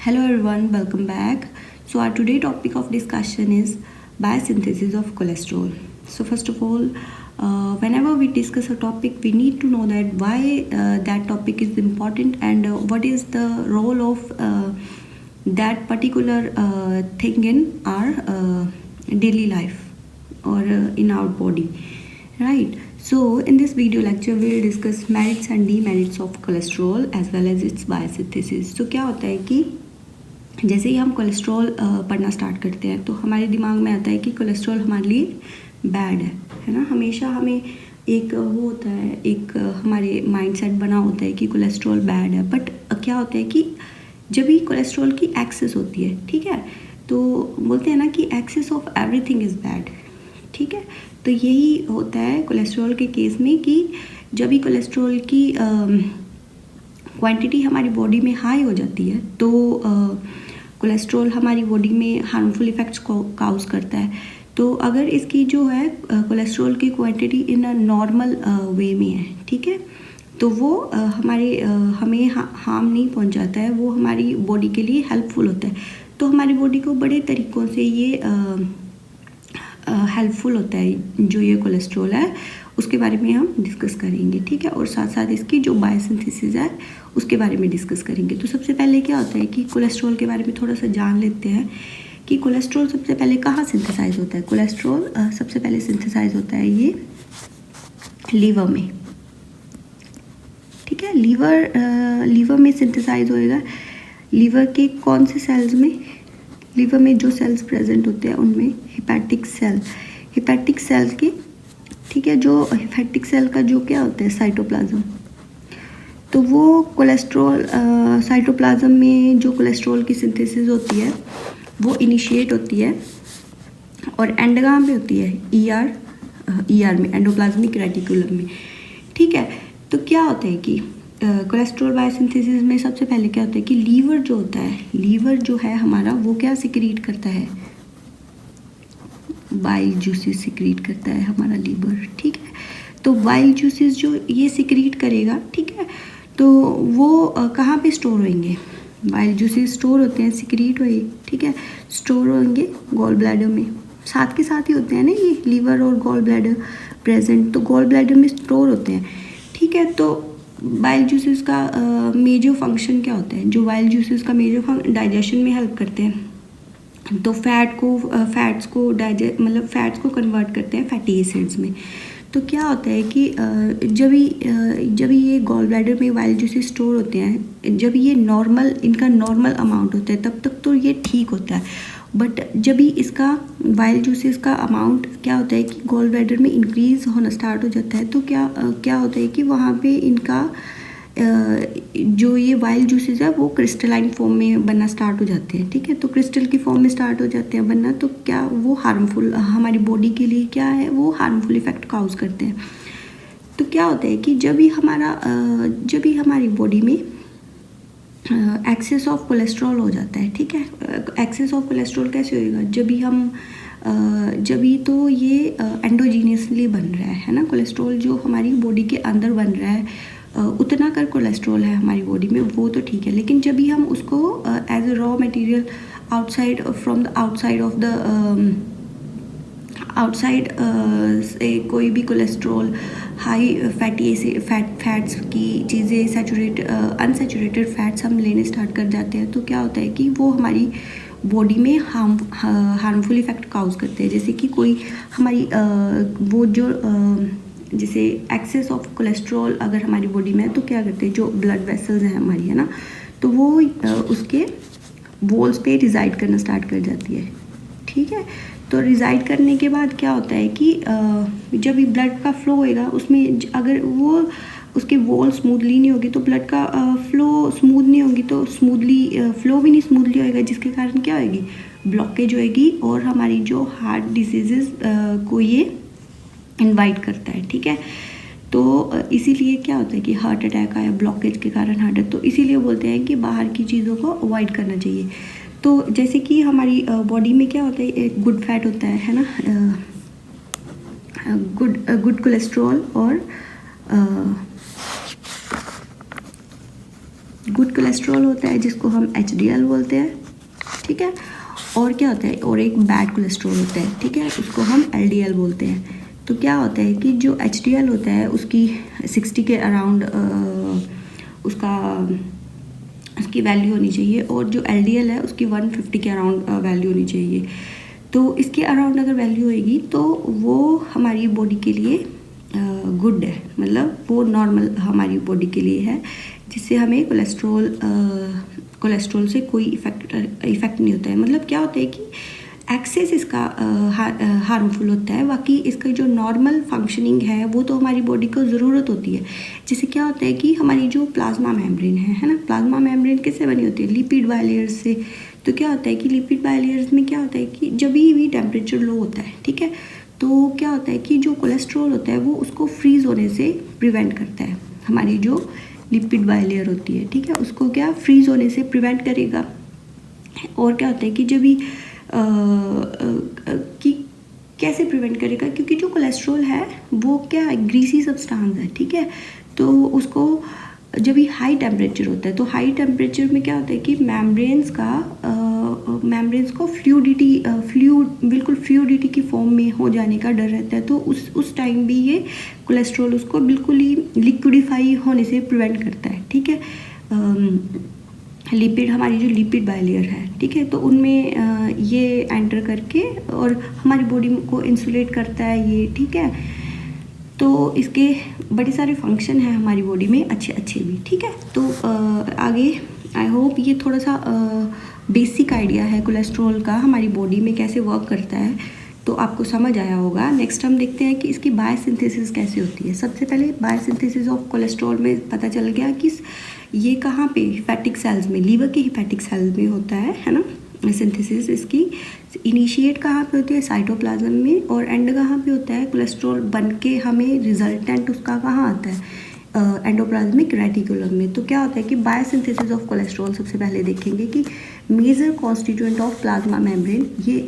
Hello everyone, welcome back. So our today topic of discussion is biosynthesis of cholesterol. So first of all, whenever we discuss a topic, we need to know that why that topic is important and what is the role of that particular thing in our daily life or in our body, right? So in this video lecture we will discuss merits and demerits of cholesterol as well as its biosynthesis. So क्या होता है कि जैसे ही हम cholesterol पढ़ना start करते हैं तो हमारे दिमाग में आता है कि कोलेस्ट्रॉल हमारे लिए बैड है ना। हमेशा हमें एक वो होता है, एक हमारे माइंडसेट बना होता है कि कोलेस्ट्रॉल बैड है। बट क्या होता है कि जब भी कोलेस्ट्रॉल की एक्सेस होती है, ठीक है, तो बोलते हैं ना कि excess of everything is bad, ठीक है। तो यही होता है कोलेस्ट्रॉल के केस में कि जब भी कोलेस्ट्रॉल की क्वांटिटी हमारी बॉडी में हाई हो जाती है तो कोलेस्ट्रॉल हमारी बॉडी में हार्मफुल इफ़ेक्ट्स को काउज करता है। तो अगर इसकी जो है कोलेस्ट्रॉल की quantity in a normal way में है, ठीक है, तो वो हमें हार्म नहीं पहुंचाता है, वो हमारी बॉडी के लिए हेल्पफुल होता है। तो हमारी बॉडी को बड़े तरीक़ों से ये हेल्पफुल होता है जो ये कोलेस्ट्रॉल है, उसके बारे में हम डिस्कस करेंगे, ठीक है। और साथ साथ इसकी जो बायोसिंथेसिस है उसके बारे में डिस्कस करेंगे। तो सबसे पहले क्या होता है कि कोलेस्ट्रॉल के बारे में थोड़ा सा जान लेते हैं कि कोलेस्ट्रॉल सबसे पहले कहाँ सिंथेसाइज होता है। कोलेस्ट्रॉल सबसे पहले सिंथेसाइज होता है ये लीवर में, ठीक है। लीवर में सिंथेसाइज होएगा। लीवर के कौन से सेल्स में? लीवर में जो सेल्स प्रेजेंट होते हैं उनमें हेपेटिक सेल के, ठीक है, जो हेपेटिक सेल का जो क्या होता है साइटोप्लाज्म, तो वो कोलेस्ट्रॉल साइटोप्लाज्म में जो कोलेस्ट्रॉल की सिंथेसिस होती है वो इनिशिएट होती है और एंड कहाँ पे होती है? ईआर में, एंडोप्लाज्मिक रेटिकुलम में, ठीक है। तो क्या होता है कि कोलेस्ट्रॉल बायोसिंथेसिस में सबसे पहले क्या होता है कि लीवर जो होता है, लीवर जो है हमारा, वो क्या सिक्रीट करता है? बाइल जूसेस सिक्रीट करता है हमारा लीवर, ठीक है। तो बाइल जूसेस जो ये सिक्रीट करेगा, ठीक है, तो वो कहाँ पे स्टोर होंगे? बाइल जूसेस स्टोर होते हैं, सिक्रीट हुए, ठीक है, स्टोर होंगे गॉल ब्लैडर में। साथ के साथ ही होते हैं ना ये लीवर और गॉल ब्लैडर प्रेजेंट, तो गॉल ब्लैडर में स्टोर होते हैं, ठीक है। तो बाइल जूसेस का मेजर फंक्शन क्या होता है? जो बाइल जूसेस का मेजर डाइजेशन में हेल्प करते हैं, तो फैट्स को कन्वर्ट करते हैं फैटी एसिड्स में। तो क्या होता है कि जब ये गॉल ब्लैडर में बाइल जूसेस स्टोर होते हैं, जब ये इनका नॉर्मल अमाउंट होता है तब तक तो ये ठीक होता है। बट जब भी इसका बाइल जूसेस का अमाउंट क्या होता है कि गॉल ब्लैडर में इंक्रीज़ होना स्टार्ट हो जाता है, तो क्या होता है कि वहाँ पे इनका जो ये बाइल जूसेस है वो क्रिस्टलाइन फॉर्म में बनना स्टार्ट हो जाते हैं, ठीक है। तो क्रिस्टल की फॉर्म में स्टार्ट हो जाते हैं बनना, तो क्या वो हार्मफुल हमारी बॉडी के लिए क्या है, वो हार्मफुल इफ़ेक्ट काउज करते हैं। तो क्या होता है कि जब भी हमारी बॉडी में एक्सेस ऑफ कोलेस्ट्रॉल हो जाता है, ठीक है। एक्सेस ऑफ कोलेस्ट्रॉल कैसे होएगा? जब भी तो ये एंडोजीनियसली बन रहा है ना, कोलेस्ट्रॉल जो हमारी बॉडी के अंदर बन रहा है, उतना कर कोलेस्ट्रॉल है हमारी बॉडी में, वो तो ठीक है। लेकिन जब भी हम उसको as a raw material outside से कोई भी कोलेस्ट्रॉल हाई फैट्स की चीज़ें अनसैचुरेटेड फैट्स हम लेने स्टार्ट कर जाते हैं, तो क्या होता है कि वो हमारी बॉडी में हार्मफुल इफ़ेक्ट काउज करते हैं। जैसे कि कोई हमारी जैसे एक्सेस ऑफ कोलेस्ट्रॉल अगर हमारी बॉडी में है तो क्या करते हैं, जो ब्लड वेसल्स हैं हमारी, है ना, तो वो उसके वॉल्स पे रिजाइड करना स्टार्ट कर जाती है, ठीक है। तो रिजाइड करने के बाद क्या होता है कि जब भी ब्लड का फ्लो होएगा उसमें, अगर वो उसकी वॉल स्मूथली नहीं होगी तो ब्लड का फ्लो स्मूथ नहीं होगी, तो फ्लो भी नहीं स्मूथली होएगा, जिसके कारण क्या होएगी? ब्लॉकेज होएगी और हमारी जो हार्ट डिसीजेज़ को ये इनवाइट करता है, ठीक है। तो इसीलिए क्या होता है कि हार्ट अटैक आया ब्लॉकेज के कारण हार्ट अटैक, तो इसीलिए बोलते हैं कि बाहर की चीज़ों को अवॉइड करना चाहिए। तो जैसे कि हमारी बॉडी में क्या होता है, एक गुड फैट होता है ना, गुड कोलेस्ट्रॉल और गुड कोलेस्ट्रॉल होता है जिसको हम HDL बोलते हैं, ठीक है। और क्या होता है, और एक बैड कोलेस्ट्रॉल होता है, ठीक है, उसको हम LDL बोलते हैं। तो क्या होता है कि जो HDL होता है उसकी 60 के अराउंड उसकी वैल्यू होनी चाहिए, और जो LDL है उसकी 150 के अराउंड वैल्यू होनी चाहिए। तो इसके अराउंड अगर वैल्यू होएगी तो वो हमारी बॉडी के लिए गुड है, मतलब वो नॉर्मल हमारी बॉडी के लिए है, जिससे हमें कोलेस्ट्रॉल से कोई इफ़ेक्ट नहीं होता है। मतलब क्या होता है कि एक्सेस इसका हार्मफुल होता है, बाकी इसका जो नॉर्मल फंक्शनिंग है वो तो हमारी बॉडी को ज़रूरत होती है। जैसे क्या होता है कि हमारी जो प्लाज्मा मेम्ब्रेन है ना, प्लाज्मा मेम्ब्रेन किससे बनी होती है, लिपिड बाइलेयर्स से। तो क्या होता है कि लिपिड बाइलेयर्स में क्या होता है कि जब भी टेम्परेचर लो होता है, ठीक है, तो क्या होता है कि जो कोलेस्ट्रॉल होता है वो उसको फ्रीज़ होने से प्रिवेंट करता है। हमारी जो लिपिड बाइलेयर होती है, ठीक है, उसको क्या फ्रीज़ होने से प्रिवेंट करेगा। और क्या होता है कि जब भी कि कैसे प्रिवेंट करेगा, क्योंकि जो कोलेस्ट्रॉल है वो क्या है, ग्रीसी सब्सटेंस है, ठीक है। तो उसको जब भी हाई टेम्परेचर होता है, तो हाई टेम्परेचर में क्या होता है कि मेम्ब्रेन्स को बिल्कुल फ्लूइडिटी की फॉर्म में हो जाने का डर रहता है। तो उस टाइम भी ये कोलेस्ट्रॉल उसको बिल्कुल ही लिक्विडिफाई होने से प्रिवेंट करता है, ठीक है। लिपिड, हमारी जो लिपिड बाइलेयर है, ठीक है, तो उनमें ये एंटर करके और हमारी बॉडी को इंसुलेट करता है ये, ठीक है। तो इसके बड़े सारे फंक्शन हैं हमारी बॉडी में, अच्छे भी, ठीक है। तो आगे आई होप ये थोड़ा सा बेसिक आइडिया है कोलेस्ट्रॉल का हमारी बॉडी में कैसे वर्क करता है, तो आपको समझ आया होगा। नेक्स्ट हम देखते हैं कि इसकी बायोसिंथेसिस कैसे होती है। सबसे पहले बायोसिंथेसिस ऑफ कोलेस्ट्रॉल में पता चल गया कि ये कहाँ पे, हिपैटिक सेल्स में, लीवर के हिपैटिक सेल्स में होता है ना। सिंथेसिस इसकी इनिशिएट कहाँ पे होती है, साइटोप्लाज्म में, और एंड कहाँ पे होता है, कोलेस्ट्रॉल बन के हमें रिजल्टेंट उसका कहाँ आता है, एंडोप्लाज्मिक रेटिकुलम में। तो क्या होता है कि बायोसिंथेसिस ऑफ कोलेस्ट्रॉल सबसे पहले देखेंगे कि major constituent of plasma membrane ये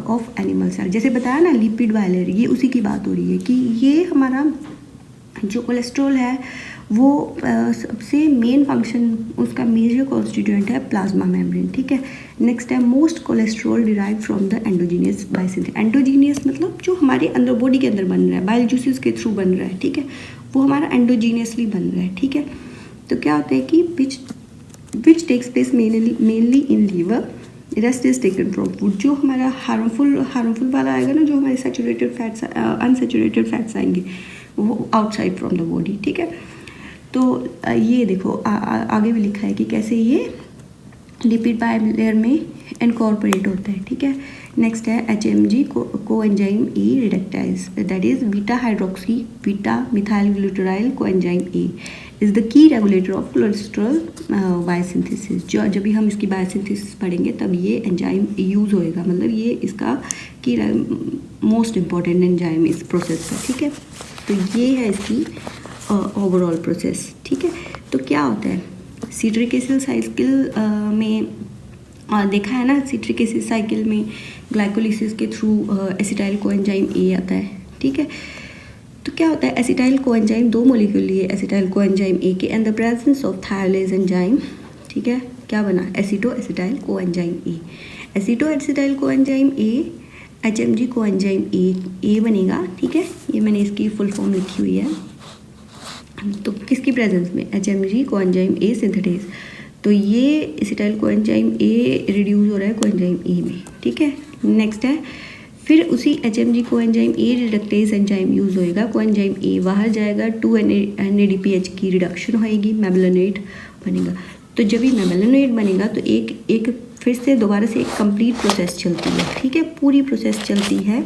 ऑफ एनिमल सेल, जैसे बताया ना लिपिड बाइलेयर, ये उसी की बात हो रही है कि ये हमारा जो कोलेस्ट्रॉल है वो सबसे मेन फंक्शन उसका मेजर कॉन्स्टिट्यूएंट है प्लाज्मा मेम्ब्रेन, ठीक है। नेक्स्ट है most cholesterol derive from the endogenous biosynthesis. Endogenous मतलब जो हमारे अंदर बॉडी के अंदर बन रहा है, बाइल जूसेस के थ्रू बन रहा है, ठीक है, वो हमारा एंडोजीनियसली बन रहा है, ठीक है। तो क्या होता है कि which takes place mainly in liver, rest is taken from food. जो हमारा हार्मफुल वाला आएगा ना, जो हमारे सैचुरेटेड फैट्स, अनसैचुरेटेड फैट्स आएंगे वो आउटसाइड फ्रॉम द बॉडी, ठीक है। तो ये देखो आगे भी लिखा है कि कैसे ये लिपिड बाइलेयर में इनकॉर्पोरेट होता है, ठीक है। नेक्स्ट है HMG coenzyme E reductase, that is beta hydroxy beta methyl glutaryl coenzyme E is the key regulator of cholesterol biosynthesis. जब भी हम इसकी बायोसिंथेसिस पढ़ेंगे तब ये एंजाइम यूज़ होएगा, मतलब ये इसका की मोस्ट इम्पॉर्टेंट एंजाइम इस प्रोसेस का, ठीक है। तो ये है इसकी ओवरऑल प्रोसेस, ठीक है। तो क्या होता है सिट्रिक एसिड साइकिल में देखा है ना, सिट्रिक एसिड साइकिल में ग्लाइकोलिसिस के थ्रू एसिटाइल कोएंजाइम ए आता है, ठीक है। तो क्या होता है एसिटाइल कोएंजाइम, दो मॉलिक्यूल लिए एसिटाइल कोएंजाइम ए के and the presence of thiolase enzyme, ठीक है, क्या बना acetoacetyl coenzyme A. Acetoacetyl coenzyme A HMG coenzyme A बनेगा, ठीक है। ये मैंने इसकी फुल फॉर्म लिखी हुई है। तो किसकी प्रेजेंस में, HMG कोएंजाइम ए सिंथेटेज। तो ये एसिटाइल कोएंजाइम ए रिड्यूस हो रहा है कोएंजाइम ए में, ठीक है। नेक्स्ट है फिर उसी HMG कोएंजाइम ए रिडक्टेज एंजाइम यूज़ होएगा, कोएंजाइम ए बाहर जाएगा, 2-NADPH की रिडक्शन होएगी, मेबेलेनेट बनेगा। तो जब ये मेबेलेनेट बनेगा तो एक फिर से दोबारा से एक कंप्लीट प्रोसेस चलती है, ठीक है, पूरी प्रोसेस चलती है।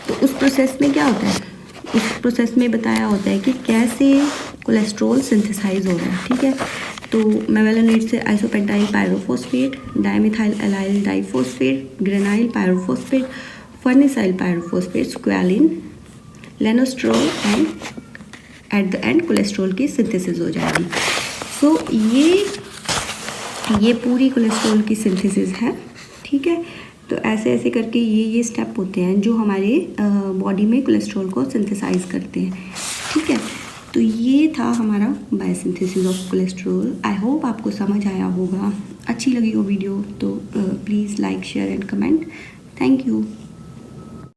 तो उस प्रोसेस में क्या होता है, उस प्रोसेस में बताया होता है कि कैसे कोलेस्ट्रॉल सिंथेसाइज हो रहा है, ठीक है। तो मेबेलेनेट से isopentenyl pyrophosphate, dimethyl allyl diphosphate, geranyl pyrophosphate, farnesyl pyrophosphate, squalene, lanosterol and at the end cholesterol की सिंथेसिस हो जाएगी। सो ये पूरी कोलेस्ट्रॉल की सिंथेसिस है, ठीक है। तो ऐसे करके ये स्टेप होते हैं जो हमारे बॉडी में कोलेस्ट्रॉल को सिंथेसाइज करते हैं, ठीक है। तो ये था हमारा biosynthesis of cholesterol. I hope आपको समझ आया होगा। अच्छी लगी हो वीडियो तो please like share and comment. Thank you.